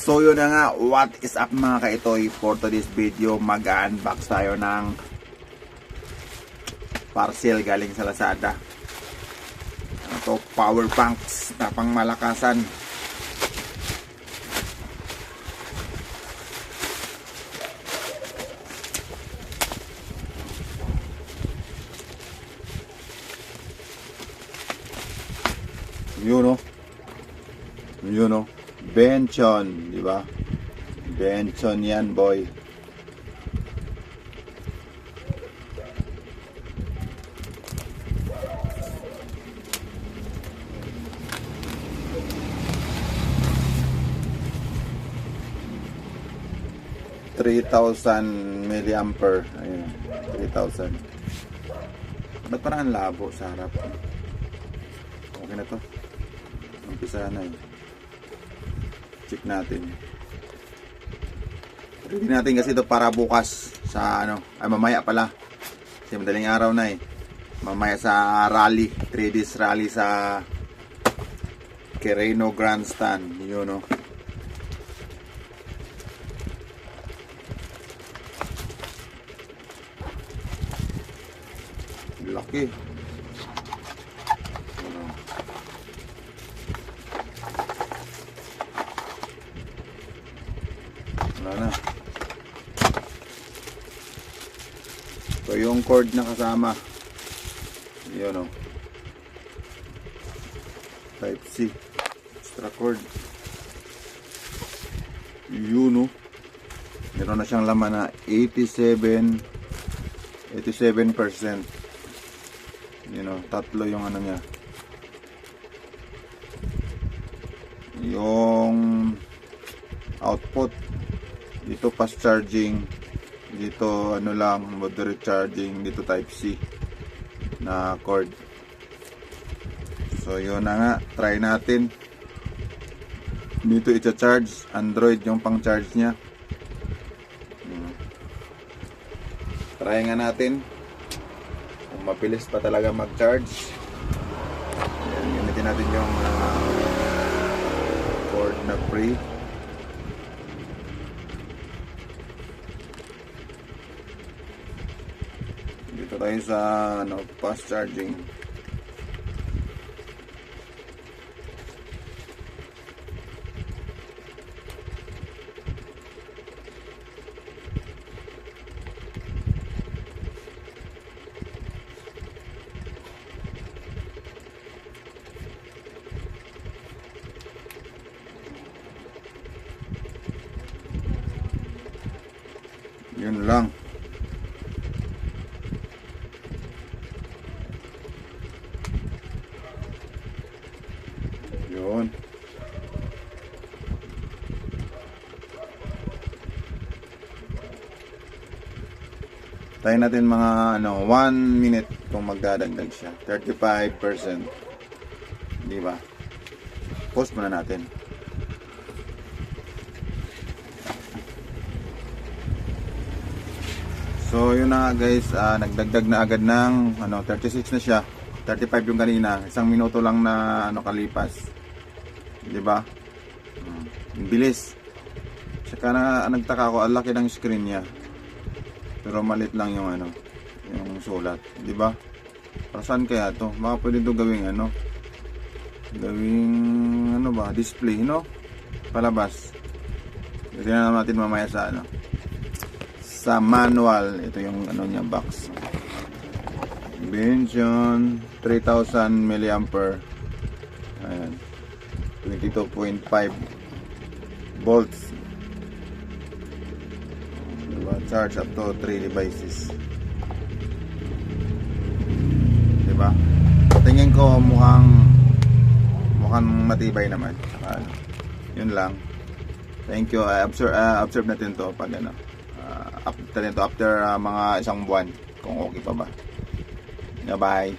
So yun na nga, what is up mga kaitoy, for today's video mag-unbox tayo ng parcel galing sa Lazada. Ano to, power banks na pang malakasan. Yun o, Benchon, di ba? Benchon yan, boy. $3,000 mAh. Ayun, 3,000. Ba't parang labo sa harap? Okay na to. Umpisa na eh. Check natin. Ready natin kasi ito para bukas sa mamaya pala. Kasi madaling araw na eh. Mamaya sa rally, 3 days rally sa Quirino Grandstand. Yun o. Laki. Wala na. So yung cord na kasama, yun o, type C extra cord. Yun o, meron na siyang laman na 87%. Yun o, tatlo yung ano niya. Yung output dito fast charging, dito moderate charging, dito type C na cord. So yun na nga, try natin. Dito i-charge, Android yung pang charge nya. Try nga natin kung mabilis pa talaga mag charge. Gamitin natin yung cord na free. Dito tayo sa fast charging. Yun lang. Yun. Tayo natin mga 1 minute kung magdadagdag siya. 35%. Di ba? Post muna natin. So yun na nga guys, nagdagdag na agad ng 36 na siya. 35 yung kanina, 1 minuto lang na kalipas. 'Di ba? Bilis. Saka na nagtaka ako, ang laki ng screen niya. Pero malit lang yung yung sulat, 'di ba? Para saan kaya 'to? Baka pwede 'to gawing gawing display, palabas. Tingnan natin mamaya sa sa manual. Ito yung niya, box. Benchon 3,000 mAh. Ayan, 22.5 volts. Diba? Charge up to 3 devices. Diba? Tingin ko mukhang matibay naman. Yun lang. Thank you. Observe natin to pag after mga 1 buwan kung okay pa ba. Bye.